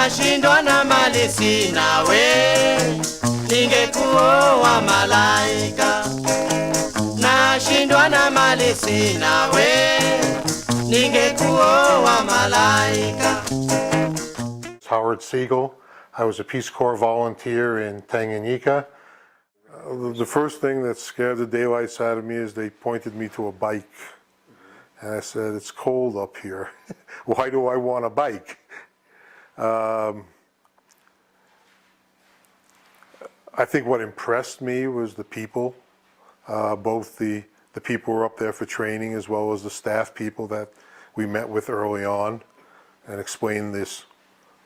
nashindwa na mali sina we, ningekuoa malaika. Nashindwa na mali sina we, ningekuoa malaika. Howard Siegel. I was a Peace Corps volunteer in Tanganyika. The first thing that scared the daylights out of me is they pointed me to a bike. And I said, it's cold up here. Why do I want a bike? I think what impressed me was the people, both the people who were up there for training as well as the staff people that we met with early on and explained this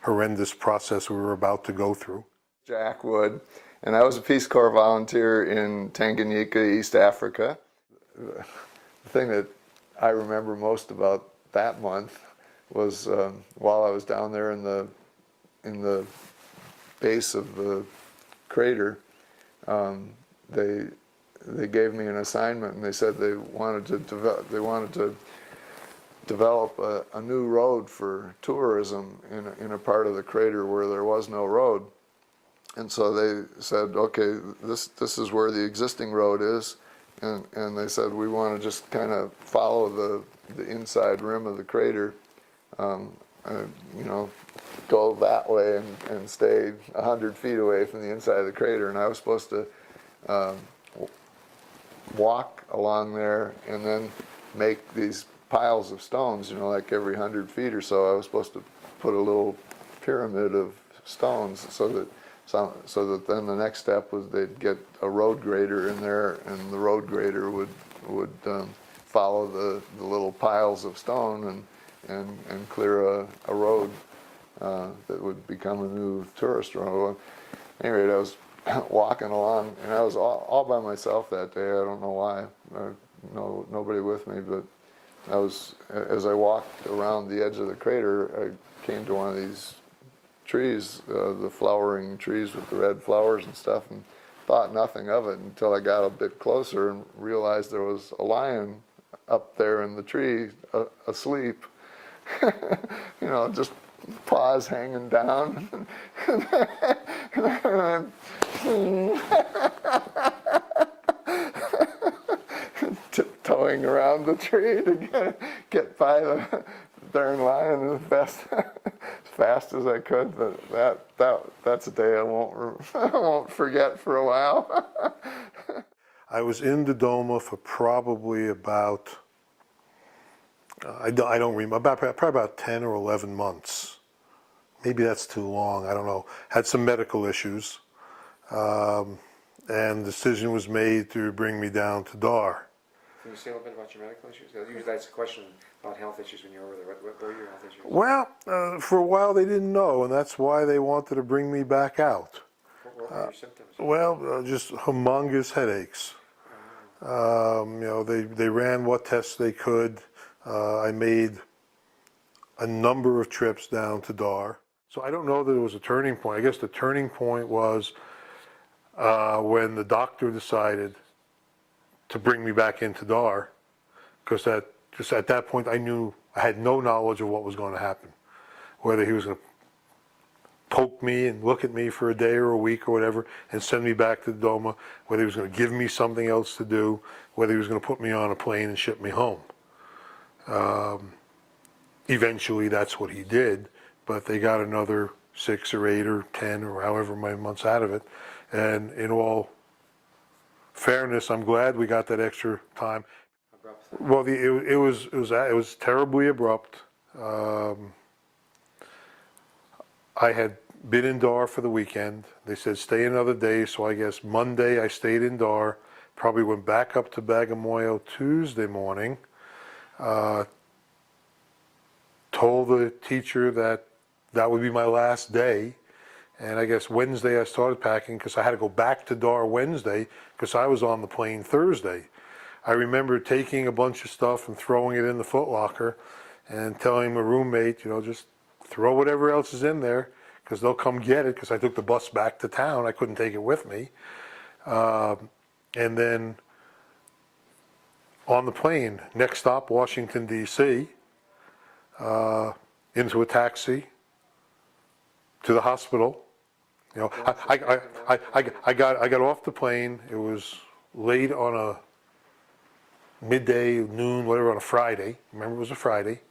horrendous process we were about to go through. Jack Wood, and I was a Peace Corps volunteer in Tanganyika, East Africa. The thing that I remember most about that month was while I was down there in the base of the crater, they gave me an assignment, and they said they wanted to develop a new road for tourism in a part of the crater where there was no road. And so they said, okay, this is where the existing road is, and they said, we want to just kind of follow the inside rim of the crater, you know, go that way and stay 100 feet away from the inside of the crater. And I was supposed to walk along there and then make these piles of stones, you know, like every 100 feet or so. I was supposed to put a little pyramid of stones so that then the next step was they'd get a road grader in there, and the road grader would follow the little piles of stone and clear a road that would become a new tourist road. At any rate, I was walking along, and I was all by myself that day. I don't know why. Nobody with me, but as I walked around the edge of the crater, I came to one of these trees, the flowering trees with the red flowers and stuff, and thought nothing of it until I got a bit closer and realized there was a lion up there in the tree, asleep. You know, just paws hanging down. Tiptoeing around the tree to get by the darn lion as fast as I could. But that's a day I won't forget for a while. I was in Dodoma for probably about, I don't remember, probably about 10 or 11 months. Maybe that's too long, I don't know. Had some medical issues, and the decision was made to bring me down to Dar. Can you say a little bit about your medical issues? Usually that's a question about health issues when you're over there. What were your health issues? Well, for a while they didn't know, and that's why they wanted to bring me back out. What were your symptoms? Well, just humongous headaches. You know, they ran what tests they could. I made a number of trips down to Dar. So I don't know that it was a turning point. I guess the turning point was when the doctor decided to bring me back into Dar, because just at that point I knew I had no knowledge of what was going to happen, whether he was going to poke me and look at me for a day or a week or whatever and send me back to Dodoma, whether he was going to give me something else to do, whether he was going to put me on a plane and ship me home. Eventually that's what he did, but they got another 6 or 8 or 10 or however many months out of it, and in all fairness, I'm glad we got that extra time. Well, it was terribly abrupt. I had been in Dar for the weekend. They said stay another day, so I guess Monday I stayed in Dar. Probably went back up to Bagamoyo Tuesday morning. Told the teacher that would be my last day. And I guess Wednesday I started packing because I had to go back to Dar Wednesday because I was on the plane Thursday. I remember taking a bunch of stuff and throwing it in the footlocker and telling my roommate, you know, just throw whatever else is in there because they'll come get it, because I took the bus back to town. I couldn't take it with me. And then on the plane, next stop, Washington, D.C., into a taxi. to the hospital. You know, I got off the plane. It was late on a midday, noon, whatever, on a Friday. Remember, it was a Friday.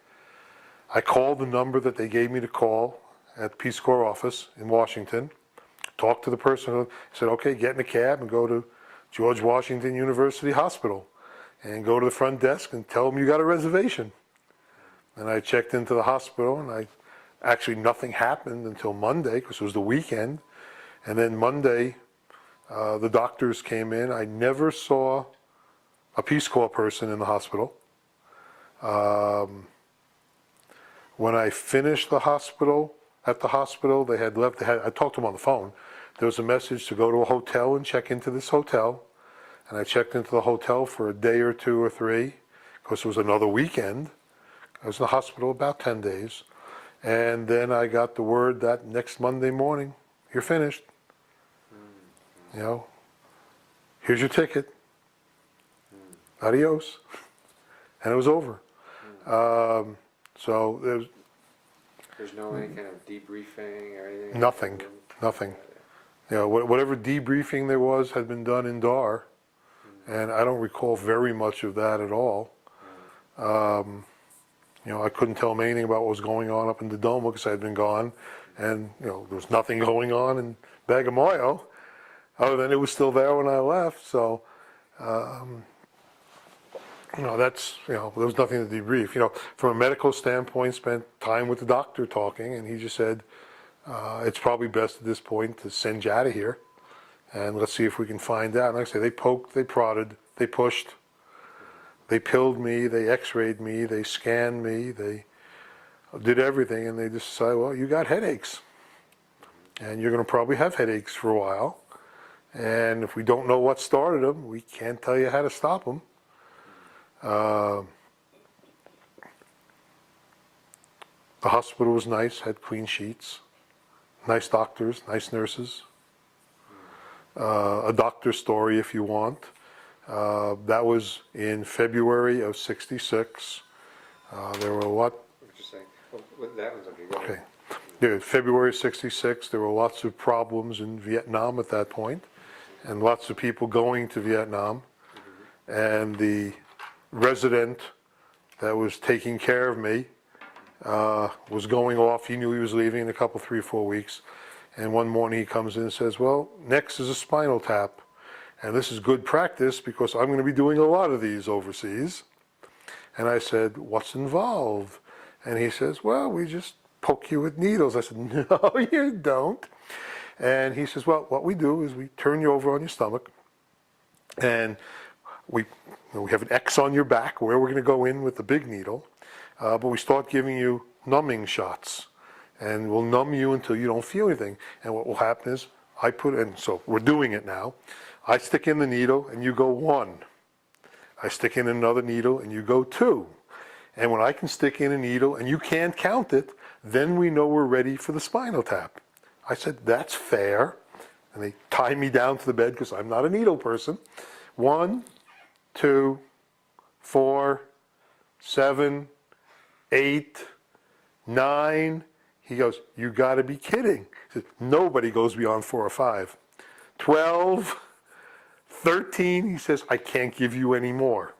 I called the number that they gave me to call at the Peace Corps office in Washington. Talked to the person. Said, okay, get in a cab and go to George Washington University Hospital, and go to the front desk and tell them you got a reservation. And I checked into the hospital, and actually nothing happened until Monday because it was the weekend. And then Monday, the doctors came in. I never saw a Peace Corps person in the hospital. When I finished at the hospital, they had left. I talked to them on the phone. There was a message to go to a hotel and check into this hotel. And I checked into the hotel for a day or two or three because it was another weekend. I was in the hospital about 10 days. And then I got the word that next Monday morning, you're finished. You know, here's your ticket. Adios. And it was over. So There's no any kind of debriefing or anything? Nothing. You know, whatever debriefing there was had been done in Dar, and I don't recall very much of that at all. You know, I couldn't tell them anything about what was going on up in Dodoma because I had been gone, and you know, there was nothing going on in Bagamoyo, other than it was still there when I left. So, you know, there was nothing to debrief. You know, from a medical standpoint, spent time with the doctor talking, and he just said, it's probably best at this point to send you out of here, and let's see if we can find out. And like I say, they poked, they prodded, they pushed, they pilled me, they x-rayed me, they scanned me, they did everything, and they just decided, well, you got headaches, and you're going to probably have headaches for a while, and if we don't know what started them, we can't tell you how to stop them. The hospital was nice, had clean sheets, nice doctors, nice nurses. A doctor's story if you want. That was in February of '66. There were what? Just saying. Well, that one's okay. Go ahead. Okay. Yeah, February '66, there were lots of problems in Vietnam at that point, and lots of people going to Vietnam. And the resident that was taking care of me was going off. He knew he was leaving in a couple, 3 or 4 weeks. And one morning he comes in and says, well, next is a spinal tap. And this is good practice because I'm going to be doing a lot of these overseas. And I said, what's involved? And he says, well, we just poke you with needles. I said, no, you don't. And he says, well, what we do is we turn you over on your stomach, and we have an X on your back where we're going to go in with the big needle, but we start giving you numbing shots, and we'll numb you until you don't feel anything. And what will happen is so we're doing it now. I stick in the needle and you go 1. I stick in another needle and you go 2. And when I can stick in a needle and you can't count it, then we know we're ready for the spinal tap. I said, that's fair. And they tie me down to the bed because I'm not a needle person. 1, 2, 4, 7, 8, 9. He goes, you got to be kidding. He says, nobody goes beyond 4 or 5. 12, 13, he says, I can't give you any more.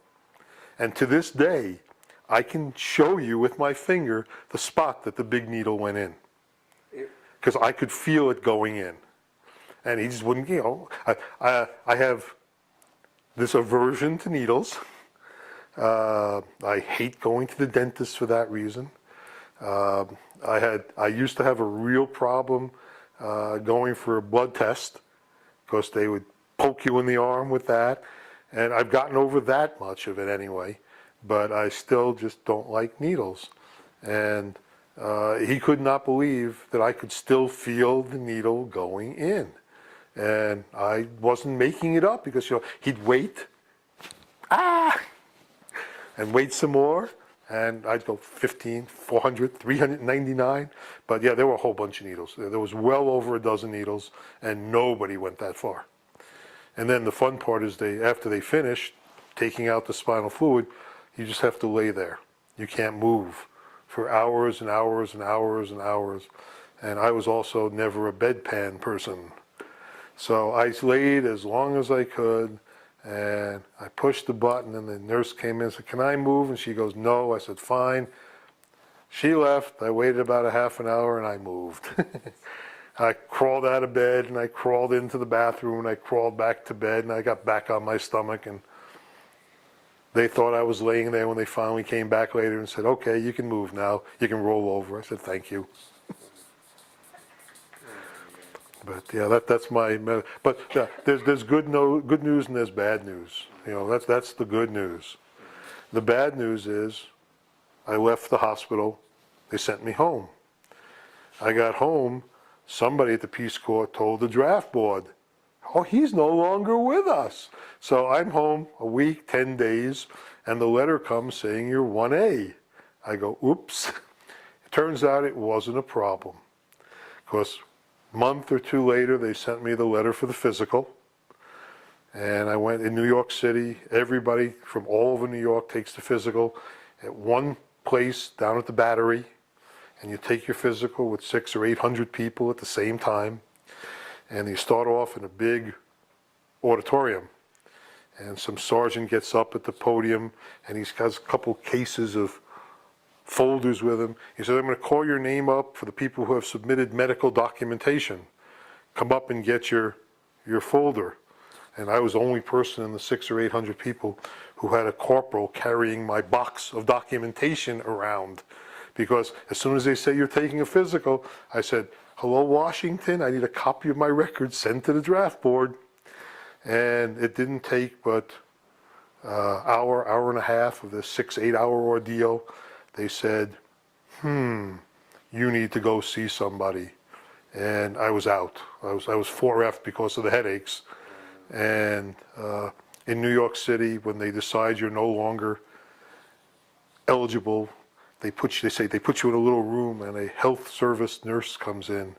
And to this day, I can show you with my finger the spot that the big needle went in. Because I could feel it going in. And he just wouldn't, I have this aversion to needles. I hate going to the dentist for that reason. I used to have a real problem going for a blood test because they would poke you in the arm with that. And I've gotten over that much of it anyway, but I still just don't like needles. And he could not believe that I could still feel the needle going in. And I wasn't making it up because, he'd wait, and wait some more. And I'd go 15, 400, 399. But yeah, there were a whole bunch of needles. There was well over a dozen needles, and nobody went that far. And then the fun part is after they finish taking out the spinal fluid, you just have to lay there. You can't move for hours and hours and hours and hours. and I was also never a bedpan person. So I laid as long as I could, and I pushed the button, and the nurse came in and said, "Can I move?" And she goes, "No." I said, "Fine." She left. I waited about a half an hour, and I moved. I crawled out of bed, and I crawled into the bathroom, and I crawled back to bed, and I got back on my stomach, and they thought I was laying there when they finally came back later and said, "Okay, you can move now. You can roll over." I said, "Thank you." But yeah, that's my. But there's good news and there's bad news. You know, that's the good news. The bad news is, I left the hospital. They sent me home. I got home. Somebody at the Peace Corps told the draft board, "Oh, he's no longer with us." So I'm home a week, 10 days, and the letter comes saying you're 1A. I go, "Oops." It turns out it wasn't a problem. Because a month or two later, they sent me the letter for the physical. And I went in New York City. Everybody from all over New York takes the physical at one place down at the Battery. And you take your physical with 600 or 800 people at the same time. And you start off in a big auditorium. And some sergeant gets up at the podium, and he's got a couple cases of folders with him. He said, "I'm going to call your name up for the people who have submitted medical documentation. Come up and get your folder." And I was the only person in the 600 or 800 people who had a corporal carrying my box of documentation around. Because as soon as they say you're taking a physical, I said, "Hello, Washington, I need a copy of my records sent to the draft board." And it didn't take but hour and a half of this 6-8 hour ordeal. They said, "You need to go see somebody." And I was out. I was 4F because of the headaches. And in New York City, when they decide you're no longer eligible, they put you in a little room, and a health service nurse comes in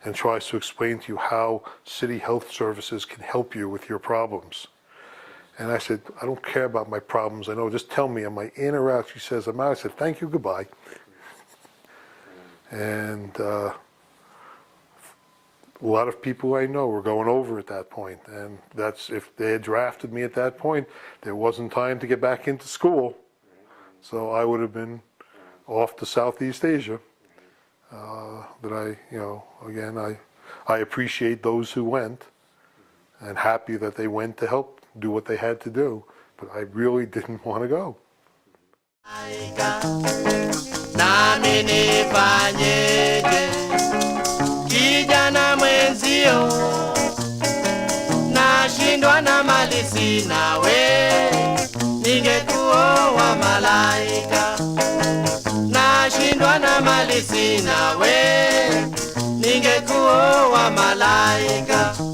and tries to explain to you how city health services can help you with your problems. And I said, "I don't care about my problems. I know, just tell me, am I in or out?" She says, "I'm out." I said, "Thank you, goodbye." And a lot of people I know were going over at that point. And that's, if they had drafted me at that point, there wasn't time to get back into school. So I would have been off to Southeast Asia. But I appreciate those who went, and happy that they went to help do what they had to do. But I really didn't want to go. Nami nifanyeje, kijana mwenzio, nashindwa na mali sina we, ningekuoa malaika. Nashindwa na mali sina we, ningekuoa malaika.